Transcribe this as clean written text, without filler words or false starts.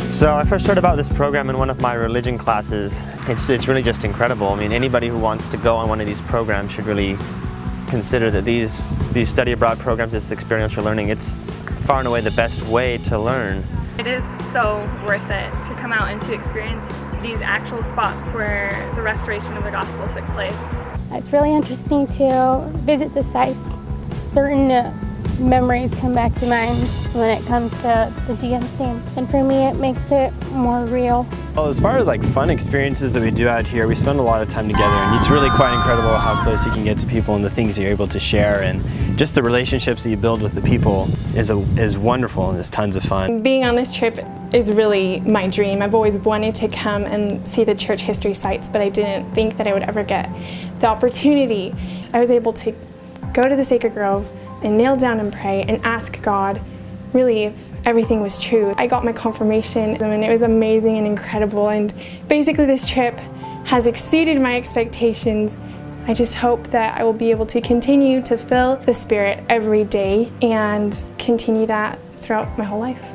So I first heard about this program in one of my religion classes. It's really just incredible. I mean, anybody who wants to go on one of these programs should really consider that these study abroad programs, this experiential learning, it's far and away the best way to learn. It is so worth it to come out and to experience these actual spots where the restoration of the gospel took place. It's really interesting to visit the sites. Certain memories come back to mind when it comes to the DNC, and for me it makes it more real. Well, as far as like fun experiences that we do out here, we spend a lot of time together, and it's really quite incredible how close you can get to people and the things that you're able to share, and just the relationships that you build with the people is wonderful, and it's tons of fun. Being on this trip is really my dream. I've always wanted to come and see the church history sites, but I didn't think that I would ever get the opportunity. I was able to go to the Sacred Grove and kneel down and pray and ask God really if everything was true. I got my confirmation and it was amazing and incredible, and basically this trip has exceeded my expectations. I just hope that I will be able to continue to fill the Spirit every day and continue that throughout my whole life.